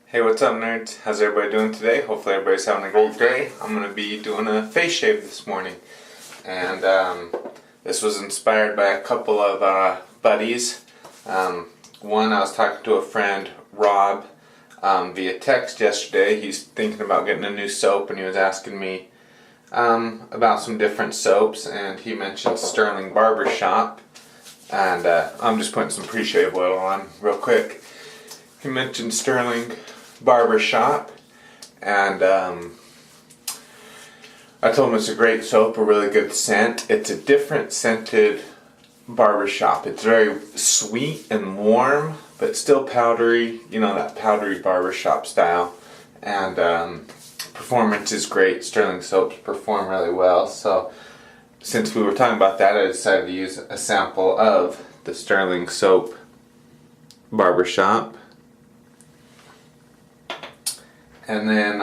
Hey, what's up, nerds? How's everybody doing today? Hopefully everybody's having a great day. I'm going to be doing a face shave this morning. And this was inspired by a couple of buddies. One, I was talking to a friend, Rob, via text yesterday. He's thinking about getting a new soap, and he was asking me about some different soaps. And he mentioned Stirling Barbershop. And I'm just putting some pre-shave oil on real quick. He mentioned Stirling Barbershop, and I told him it's a great soap, a really good scent. It's a different scented barbershop. It's very sweet and warm, but still powdery, you know, that powdery barbershop style. And performance is great. Stirling soaps perform really well. So since we were talking about that, I decided to use a sample of the Stirling soap barbershop. And then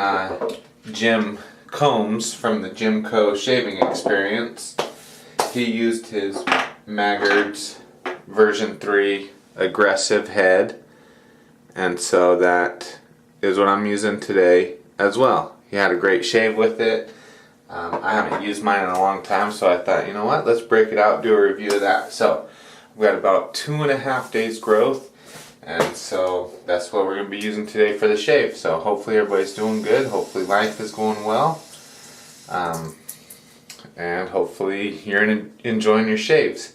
Jim Combs from the Jim Co. Shaving Experience, he used his Maggard's version 3 aggressive head, and so that is what I'm using today as well. He had a great shave with it. I haven't used mine in a long time, so I thought, you know what, let's break it out, do a review of that. So I've got about 2.5 days growth. And so that's what we're going to be using today for the shave. So hopefully everybody's doing good. Hopefully life is going well. And hopefully you're enjoying your shaves.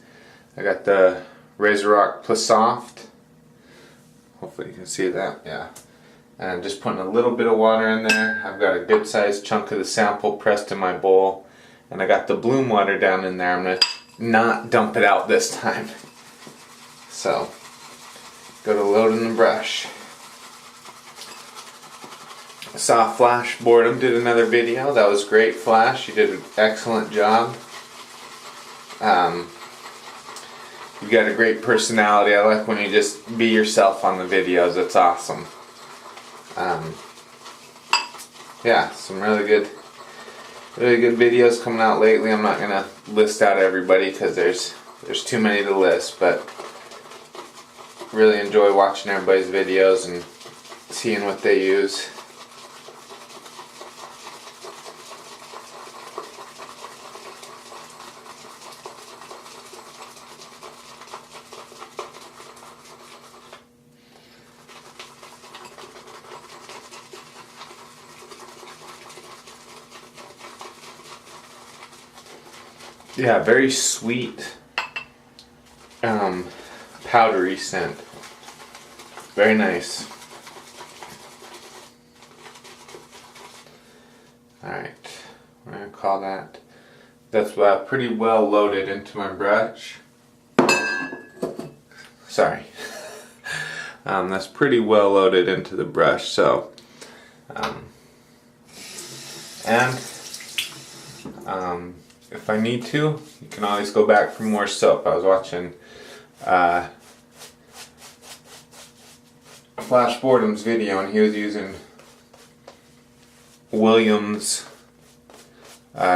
I got the Razor Rock Plus Soft. Hopefully you can see that. Yeah. And I'm just putting a little bit of water in there. I've got a good sized chunk of the sample pressed in my bowl. And I got the bloom water down in there. I'm going to not dump it out this time. So go to loading the brush. I saw Flash Boredom did another video. That was great, Flash. You did an excellent job. You've got a great personality. I like when you just be yourself on the videos. It's awesome. Yeah, some really good videos coming out lately. I'm not gonna list out everybody because there's too many to list, but really enjoy watching everybody's videos and seeing what they use. Yeah, very sweet, powdery scent. Very nice. Alright, we're going to call that. That's pretty well loaded into my brush. Sorry. That's pretty well loaded into the brush, so. If I need to, you can always go back for more soap. I was watching Flash Boredom's video, and he was using Williams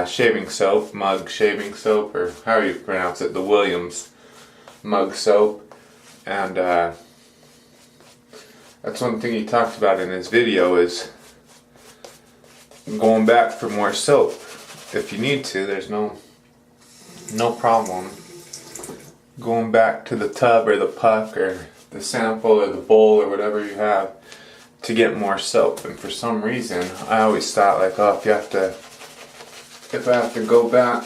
shaving soap, mug shaving soap, or however you pronounce it, the Williams mug soap. And that's one thing he talked about in his video, is going back for more soap. If you need to, there's no problem going back to the tub or the puck or the sample or the bowl or whatever you have to get more soap. And for some reason, I always thought, like, oh, if I have to go back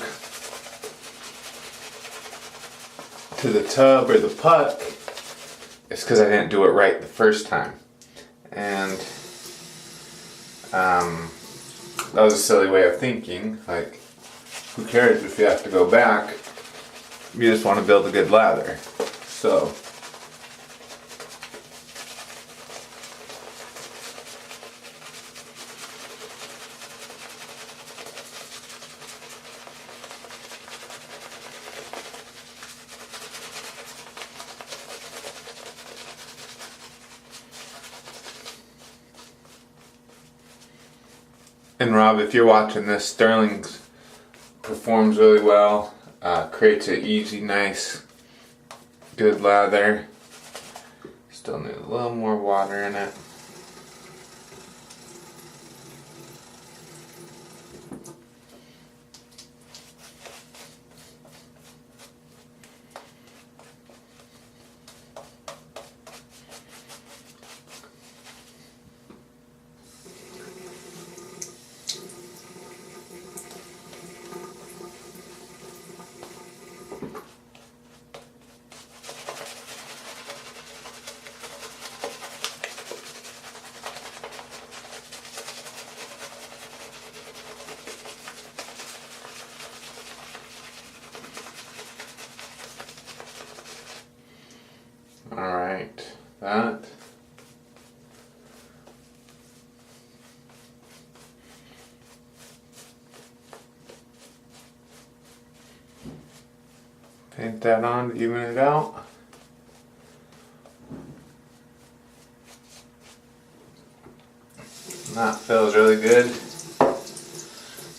to the tub or the puck, it's because I didn't do it right the first time. And that was a silly way of thinking. Like, who cares if you have to go back? You just want to build a good lather. So, and Rob, if you're watching this, Stirling performs really well, creates an easy, nice, good lather. Still need a little more water in it. that. Paint that on to even it out. And that feels really good.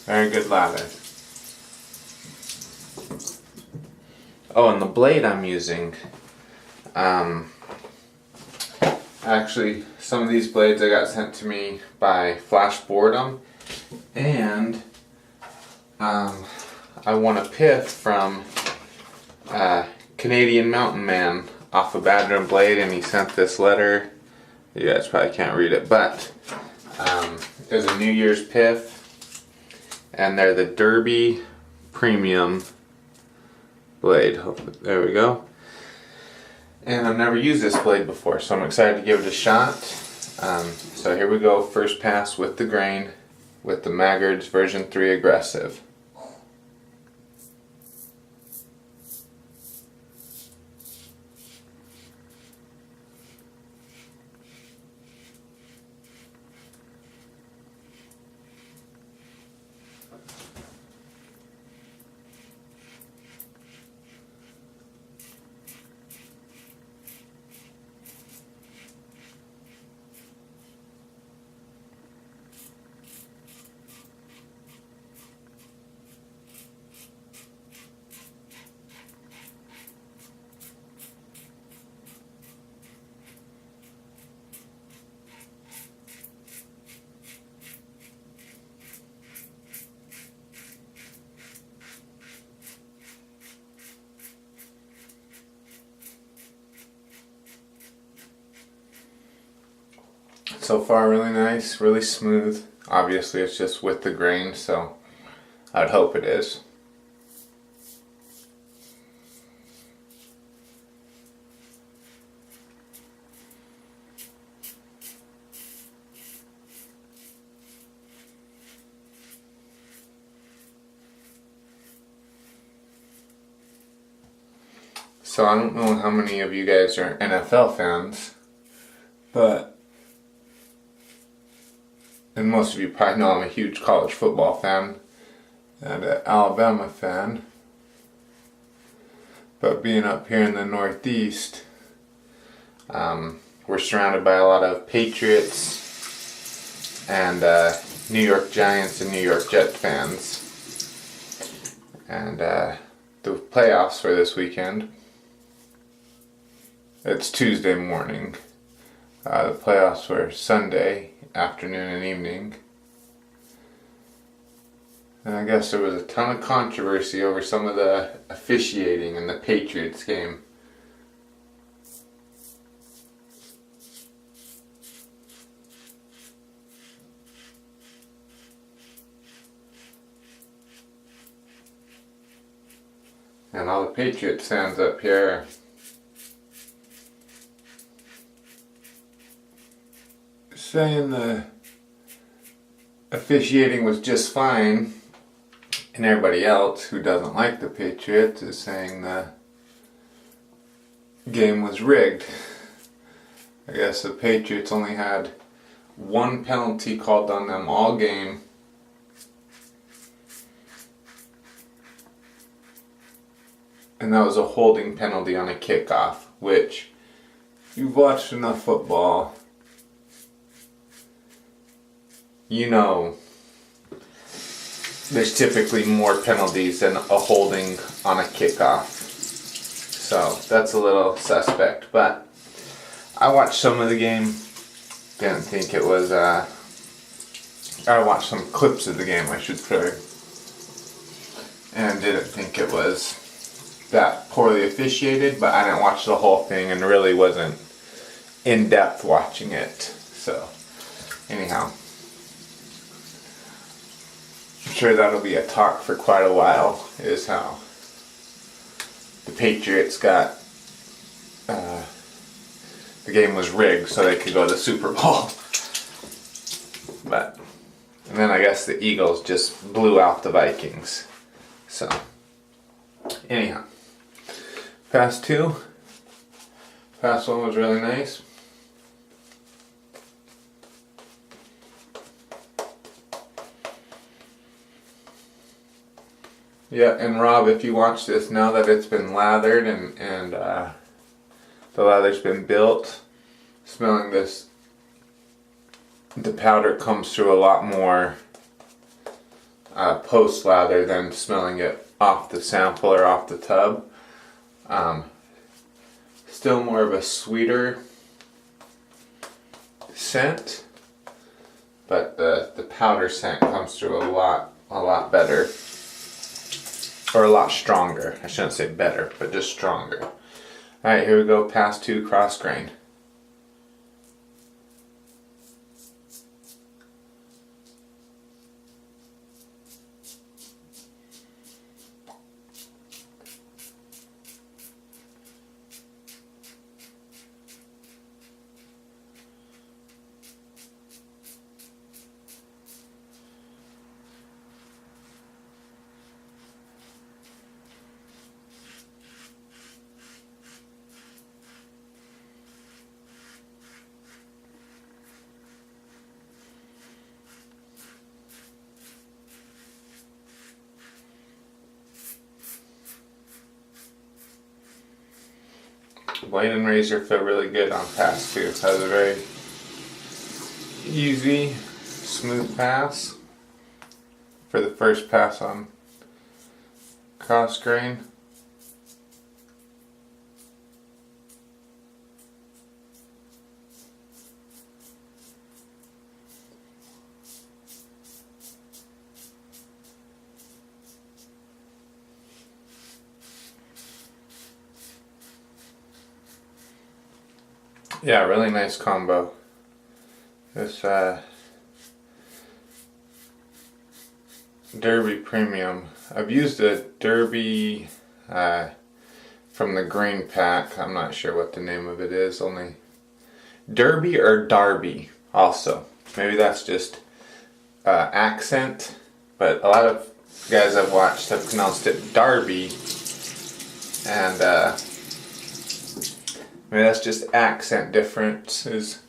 Very good lather. Oh, and the blade I'm using. Actually, some of these blades I got sent to me by Flash Boredom. And I won a pith from Canadian Mountain Man off a Badger Blade, and he sent this letter. You guys probably can't read it, but it was a New Year's pith, and they're the Derby Premium blade. There we go. And I've never used this blade before, so I'm excited to give it a shot. So here we go, first pass with the grain with the Maggard's version 3 aggressive. So far really nice, really smooth. Obviously it's just with the grain, so I'd hope it is. So I don't know how many of you guys are NFL fans, and most of you probably know I'm a huge college football fan and an Alabama fan. But being up here in the Northeast, we're surrounded by a lot of Patriots and New York Giants and New York Jets fans. And the playoffs for this weekend, it's Tuesday morning. The playoffs were Sunday afternoon and evening. And I guess there was a ton of controversy over some of the officiating in the Patriots game. And all the Patriots fans up here saying the officiating was just fine, and everybody else who doesn't like the Patriots is saying the game was rigged. I guess the Patriots only had one penalty called on them all game, and that was a holding penalty on a kickoff, which, if you've watched enough football, you know there's typically more penalties than a holding on a kickoff. So that's a little suspect. But I watched some of the game. Didn't think it was, I watched some clips of the game, I should say. And didn't think it was that poorly officiated, but I didn't watch the whole thing and really wasn't in depth watching it. So, anyhow. I'm sure that'll be a talk for quite a while, is how the Patriots got, the game was rigged so they could go to the Super Bowl. And then I guess the Eagles just blew out the Vikings. So, anyhow. Pass 2. Pass 1 was really nice. Yeah, and Rob, if you watch this, now that it's been lathered and the lather's been built, smelling this, the powder comes through a lot more post lather than smelling it off the sample or off the tub. Still more of a sweeter scent, but the powder scent comes through a lot better, or a lot stronger. I shouldn't say better, but just stronger. All right, here we go. Pass 2, cross grain. Blade and razor feel really good on pass 2. It has a very easy, smooth pass for the first pass on cross grain. Yeah, really nice combo. This Derby Premium. I've used a Derby from the green pack. I'm not sure what the name of it is. Only Derby or Darby also. Maybe that's just accent. But a lot of guys I've watched have pronounced it Darby. And maybe that's just accent differences.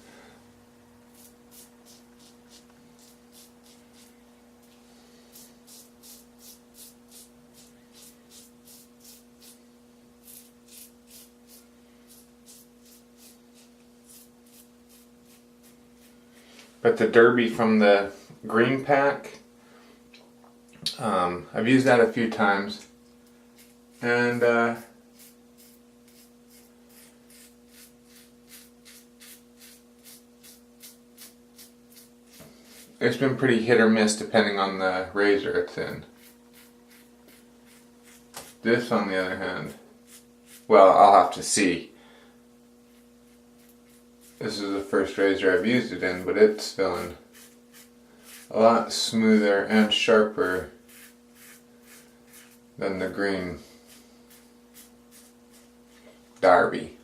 But the Derby from the green pack, I've used that a few times, and it's been pretty hit or miss depending on the razor it's in. This, on the other hand, well, I'll have to see. This is the first razor I've used it in, but it's feeling a lot smoother and sharper than the green Derby.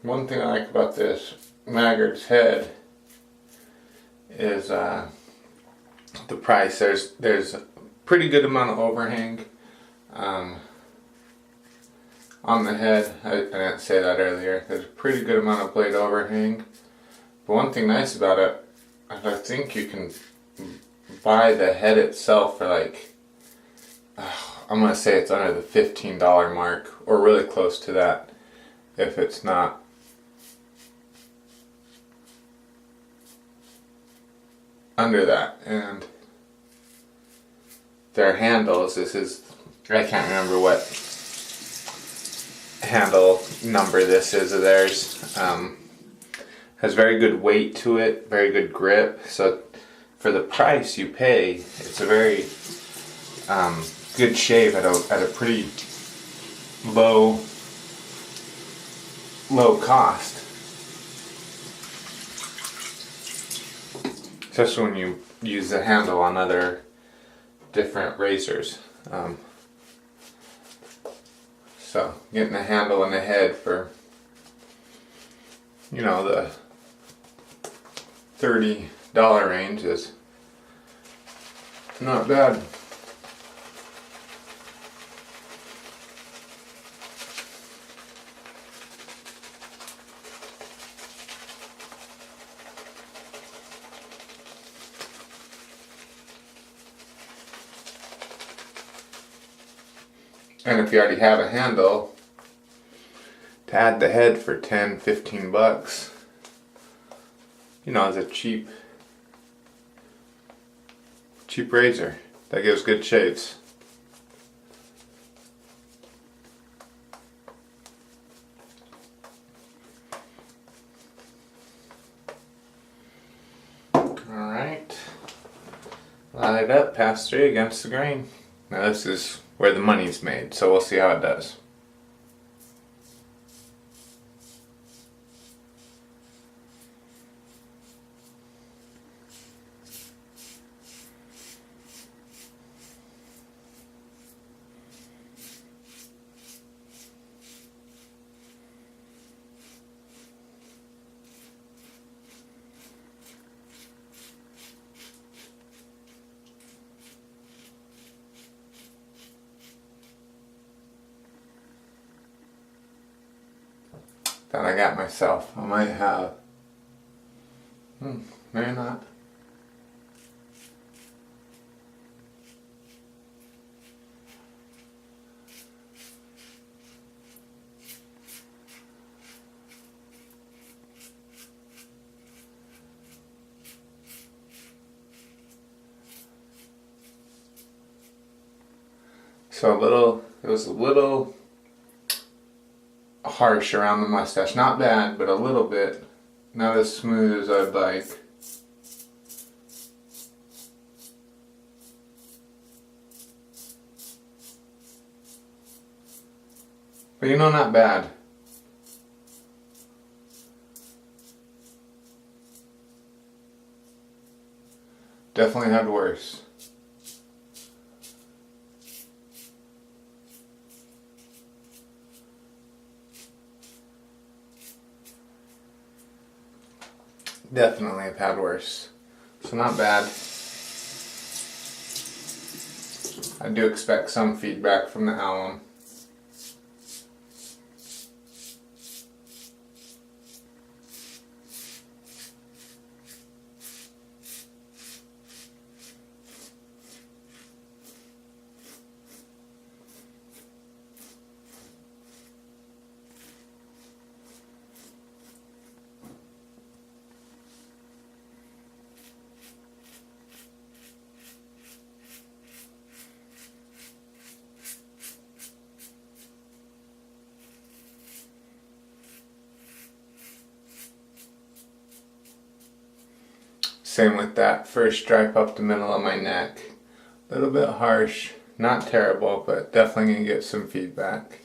One thing I like about this Maggard's head is the price. There's a pretty good amount of overhang on the head. I didn't say that earlier. There's a pretty good amount of blade overhang. But one thing nice about it is I think you can buy the head itself for like, I'm going to say it's under the $15 mark, or really close to that if it's not. Under that. And their handles, this is, I can't remember what handle number this is of theirs. Has very good weight to it, very good grip. So for the price you pay, it's a very good shave at a pretty low cost. Especially when you use the handle on other different razors. So getting a handle and a head for, you know, the $30 range is not bad. And if you already have a handle, to add the head for 10, 15 bucks, you know, is a cheap razor that gives good shaves. Alright, line it up, pass 3 against the grain. Now this is where the money's made, so we'll see how it does. That I got myself. I might have. Maybe not. So it was a little harsh around the mustache. Not bad, but a little bit. Not as smooth as I'd like. But you know, not bad. Definitely had worse. Definitely have had worse. So not bad. I do expect some feedback from the alum. Same with that first stripe up the middle of my neck. A little bit harsh, not terrible, but definitely gonna get some feedback.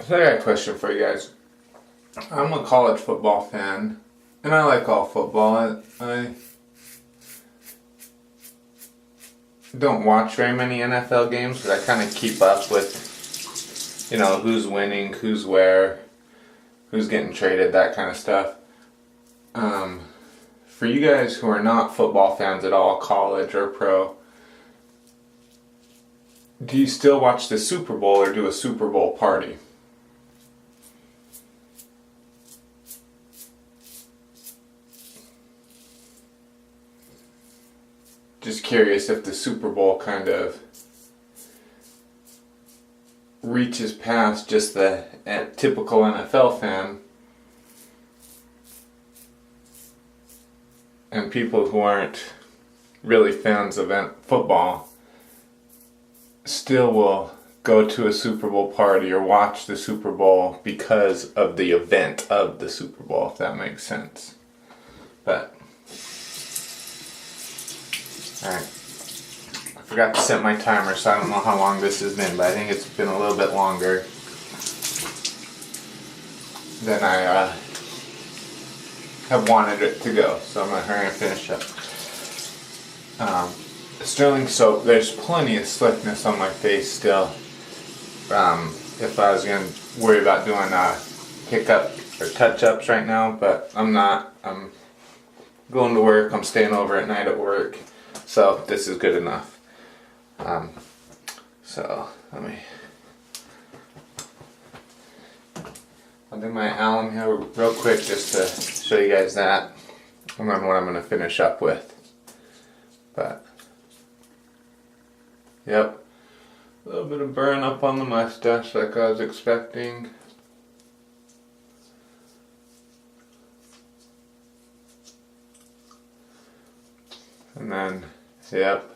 So I got a question for you guys. I'm a college football fan, and I like all football. I don't watch very many NFL games, but I kind of keep up with, you know, who's winning, who's where, who's getting traded, that kind of stuff. For you guys who are not football fans at all, college or pro, do you still watch the Super Bowl or do a Super Bowl party? Just curious if the Super Bowl kind of reaches past just the typical NFL fan and people who aren't really fans of football still will go to a Super Bowl party or watch the Super Bowl because of the event of the Super Bowl, if that makes sense. But, alright. I forgot to set my timer, so I don't know how long this has been, but I think it's been a little bit longer than I have wanted it to go. So I'm going to hurry and finish up. Sterling soap, there's plenty of slickness on my face still. If I was going to worry about doing pickup or touch-ups right now, but I'm not. I'm going to work, I'm staying over at night at work, so this is good enough. So let me, I'll do my alum here real quick just to show you guys that, and then what I'm going to finish up with. But yep, a little bit of burn up on the mustache like I was expecting. And then, yep.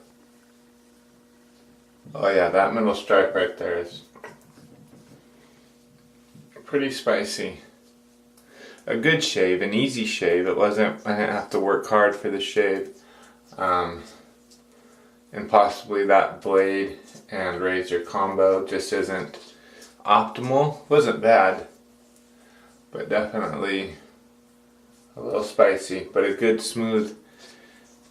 Oh yeah, that middle stripe right there is pretty spicy. A good shave, an easy shave. It wasn't, I didn't have to work hard for the shave. And possibly that blade and razor combo just isn't optimal. Wasn't bad, but definitely a little spicy, but a good smooth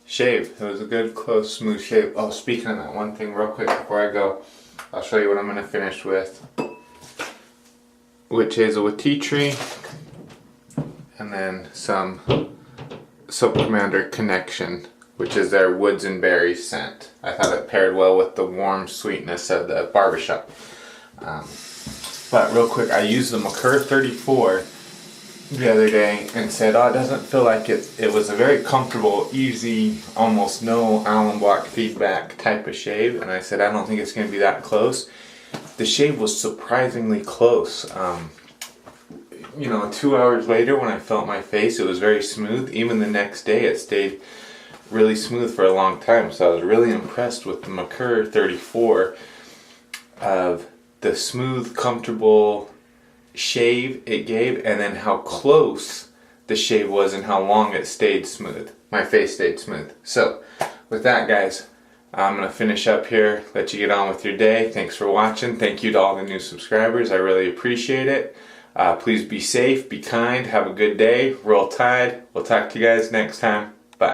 shave. It was a good, close, smooth shave. Oh, speaking of that, one thing real quick before I go, I'll show you what I'm going to finish with, which is a tea tree and then some Soap Commander Connection, which is their woods and berries scent. I thought it paired well with the warm sweetness of the Barbershop. But real quick, I used the Maggard 34 the other day and said, oh, it doesn't feel like it. It was a very comfortable, easy, almost no alum block feedback type of shave. And I said, I don't think it's going to be that close. The shave was surprisingly close. You know, 2 hours later when I felt my face, it was very smooth. Even the next day, it stayed really smooth for a long time. So I was really impressed with the Maggard 34 of the smooth, comfortable shave it gave, and then how close the shave was and how long it stayed smooth. My face stayed smooth. So with that, guys, I'm going to finish up here, let you get on with your day. Thanks for watching. Thank you to all the new subscribers. I really appreciate it. Please be safe, be kind, have a good day, roll tide. We'll talk to you guys next time.